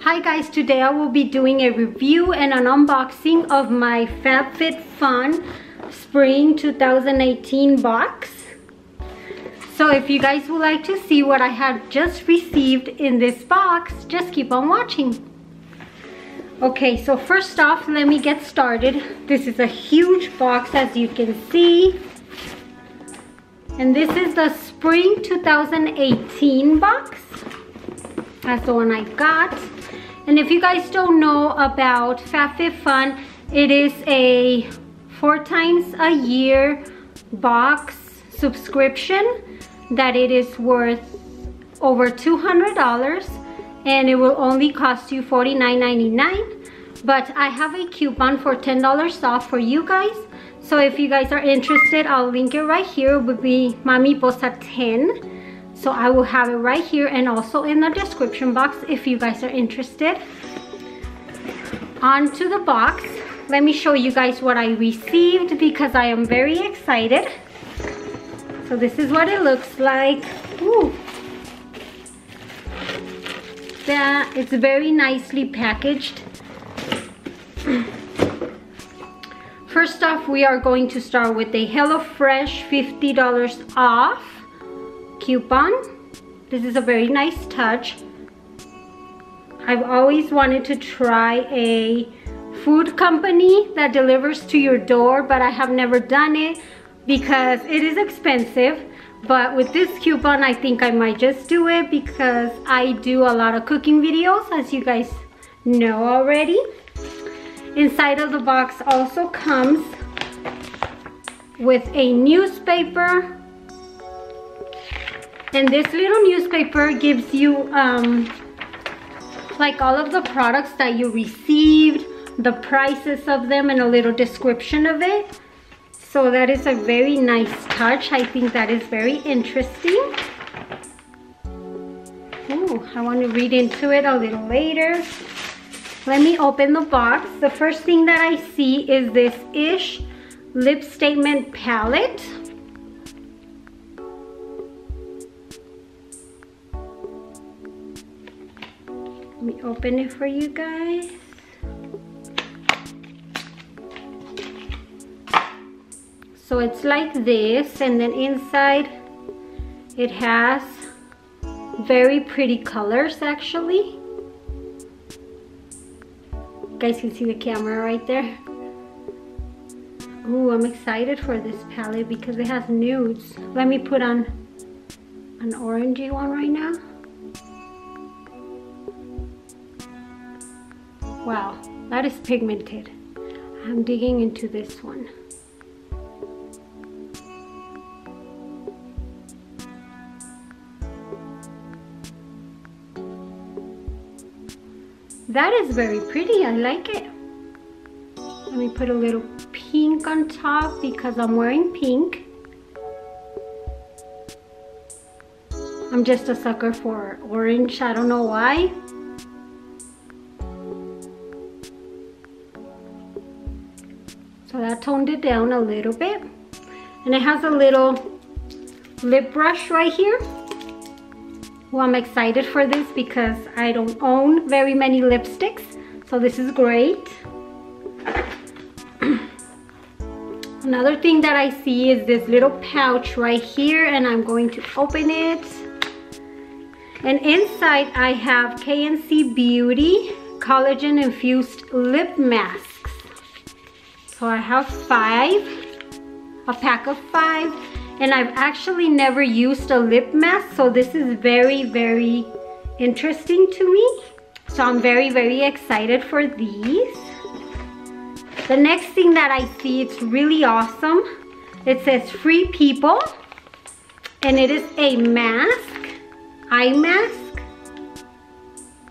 Hi guys, today I will be doing a review and an unboxing of my FabFitFun Spring 2018 box. So if you guys would like to see what I have just received in this box, just keep on watching. Okay, so first off, let me get started. This is a huge box, as you can see. And this is the Spring 2018 box. That's the one I got. And if you guys don't know about FabFitFun, it is a 4 times a year box subscription that it is worth over $200, and it will only cost you $49.99. But I have a coupon for $10 off for you guys. So if you guys are interested, I'll link it right here. It will be Mamiposa26. So I will have it right here and also in the description box if you guys are interested. On to the box. Let me show you guys what I received because I am very excited. So this is what it looks like. Ooh. It's very nicely packaged. First off, we are going to start with a HelloFresh $50 off coupon. This is a very nice touch. I've always wanted to try a food company that delivers to your door, but I have never done it because it is expensive. But with this coupon, I think I might just do it because I do a lot of cooking videos, as you guys know already. Inside of the box also comes with a newspaper. And this little newspaper gives you like all of the products that you received, the prices of them, and a little description of it. So that is a very nice touch. I think that is very interesting. Oh, I want to read into it a little later. Let me open the box. The first thing that I see is this Ish lip statement palette. Let me open it for you guys. So it's like this, and then inside it has very pretty colors actually. You guys can see the camera right there. Ooh, I'm excited for this palette because it has nudes. Let me put on an orangey one right now. Wow, that is pigmented. I'm digging into this one. That is very pretty, I like it. Let me put a little pink on top because I'm wearing pink. I'm just a sucker for orange, I don't know why. So that toned it down a little bit. And it has a little lip brush right here. Well, I'm excited for this because I don't own very many lipsticks. So this is great. Another thing that I see is this little pouch right here, and I'm going to open it. And inside I have KNC Beauty collagen infused lip masks. So I have 5, a pack of 5, and I've actually never used a lip mask, so this is very, very interesting to me. So I'm very, very excited for these. The next thing that I see, it's really awesome. It says Free People, and it is a mask, eye mask.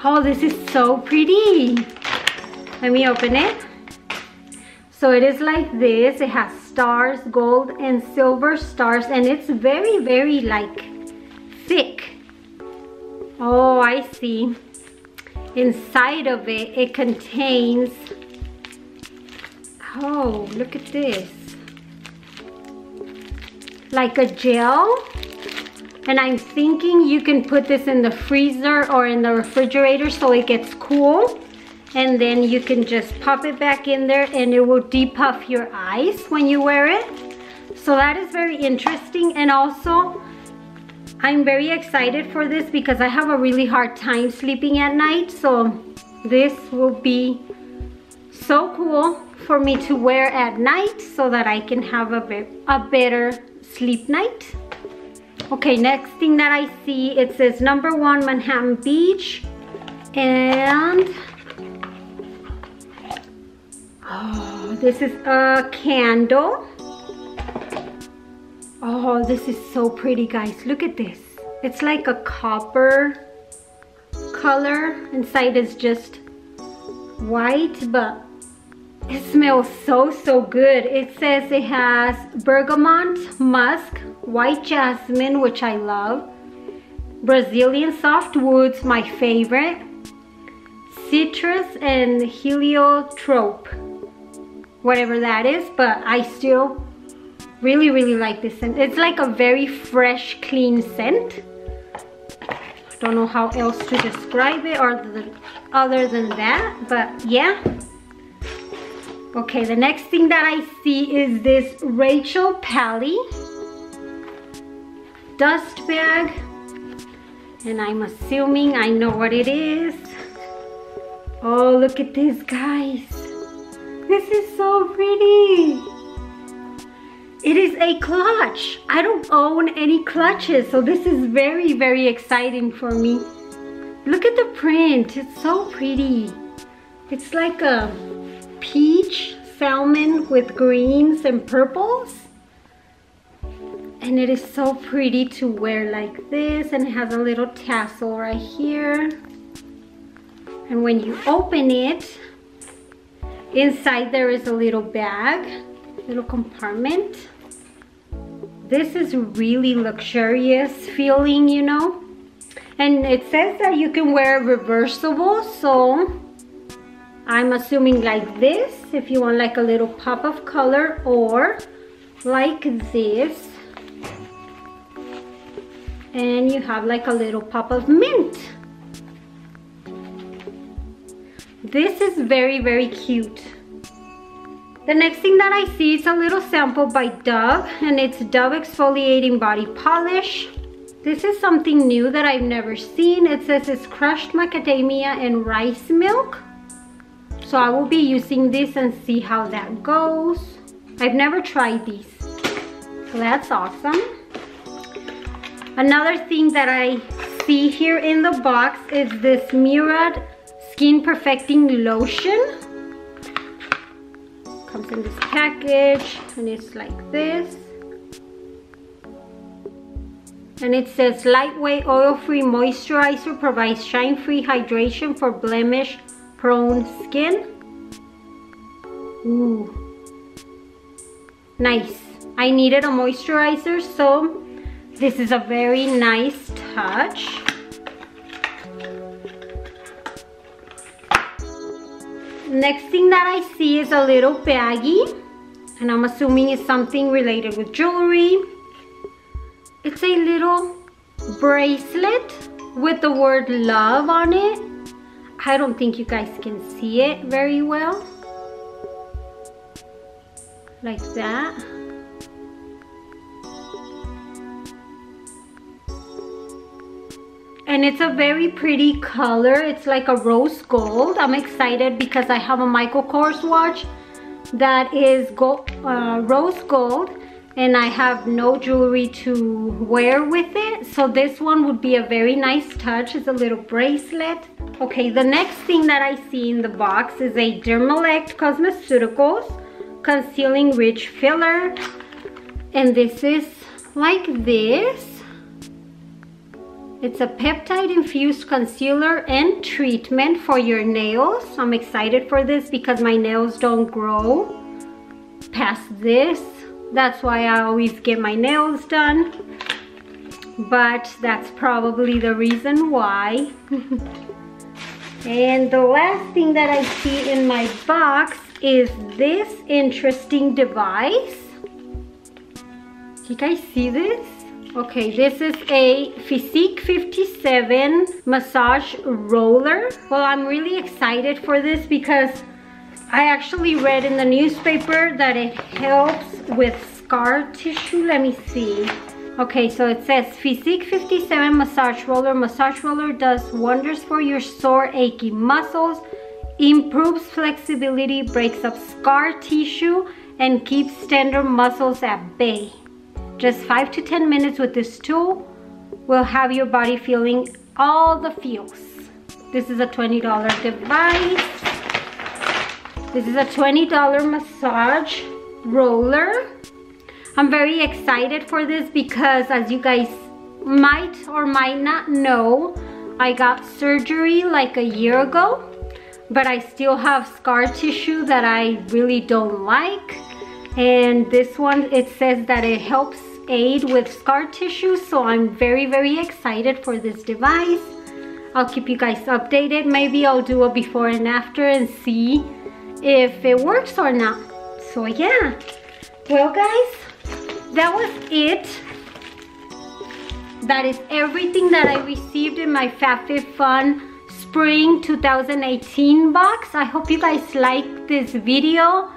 Oh, this is so pretty. Let me open it. So it is like this. It has stars, gold and silver stars, and it's very, very like thick. Oh, I see. Inside of it, it contains, oh, look at this. Like a gel And I'm thinking you can put this in the freezer or in the refrigerator so it gets cool. And then you can just pop it back in there and it will depuff your eyes when you wear it. So that is very interesting. And also, I'm very excited for this because I have a really hard time sleeping at night. So this will be so cool for me to wear at night so that I can have a better sleep night. Okay, next thing that I see, it says #1 Manhattan Beach. And oh, this is a candle. Oh, this is so pretty, guys. Look at this. It's like a copper color. Inside is just white, but it smells so good. It says it has bergamot, musk, white jasmine, which I love, Brazilian soft woods, my favorite, citrus, and heliotrope, whatever that is, but I still really like this scent. It's like a very fresh, clean scent. I don't know how else to describe it other than that, but yeah. Okay, the next thing that I see is this Rachel Pally dust bag, and I'm assuming I know what it is. Oh, look at this, guys. This is so pretty. It is a clutch. I don't own any clutches, so this is very exciting for me. Look at the print. It's so pretty. It's like a peach salmon with greens and purples. And it is so pretty to wear like this, and it has a little tassel right here. And when you open it, inside there is a little bag, little compartment. This is really luxurious feeling, you know. And it says that you can wear reversible, so I'm assuming like this if you want like a little pop of color, or like this and you have like a little pop of mint. This is very cute. The next thing that I see is a little sample by Dove, and it's Dove Exfoliating Body Polish. This is something new that I've never seen. It says it's crushed macadamia and rice milk. So I will be using this and see how that goes. I've never tried these, so that's awesome. Another thing that I see here in the box is this Murad Skin Perfecting Lotion. Comes in this package and it's like this. And it says lightweight oil-free moisturizer provides shine-free hydration for blemish-prone skin. Ooh, nice. I needed a moisturizer, so this is a very nice touch. Next thing that I see is a little baggie, and I'm assuming it's something related with jewelry. It's a little bracelet with the word love on it. I don't think you guys can see it very well. Like that. And it's a very pretty color. It's like a rose gold. I'm excited because I have a Michael Kors watch that is rose gold, and I have no jewelry to wear with it. So this one would be a very nice touch. It's a little bracelet. Okay, the next thing that I see in the box is a Dermalect Cosmeceuticals Concealing Ridge Filler. And this is like this. It's a peptide-infused concealer and treatment for your nails. I'm excited for this because my nails don't grow past this. That's why I always get my nails done. But that's probably the reason why. And the last thing that I see in my box is this interesting device. You guys see this? Okay, this is a Physique 57 massage roller. Well, I'm really excited for this because I actually read in the newspaper that it helps with scar tissue. Let me see. Okay, so it says Physique 57 massage roller. Massage roller does wonders for your sore, achy muscles, improves flexibility, breaks up scar tissue, and keeps tender muscles at bay. Just 5 to 10 minutes with this tool will have your body feeling all the feels. This is a $20 device. This is a $20 massage roller. I'm very excited for this because, as you guys might or might not know, I got surgery like a year ago, but I still have scar tissue that I really don't like. And this one, it says that it helps aid with scar tissue, so I'm very, very excited for this device. I'll keep you guys updated. Maybe I'll do a before and after and see if it works or not. So yeah, well guys, that was it. That is everything that I received in my FabFitFun Spring 2018 box. I hope you guys like this video.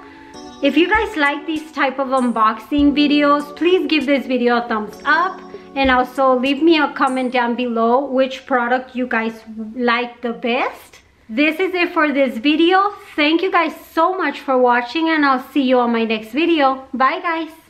If you guys like these type of unboxing videos, please give this video a thumbs up, and also leave me a comment down below which product you guys like the best. This is it for this video. Thank you guys so much for watching, and I'll see you on my next video. Bye guys.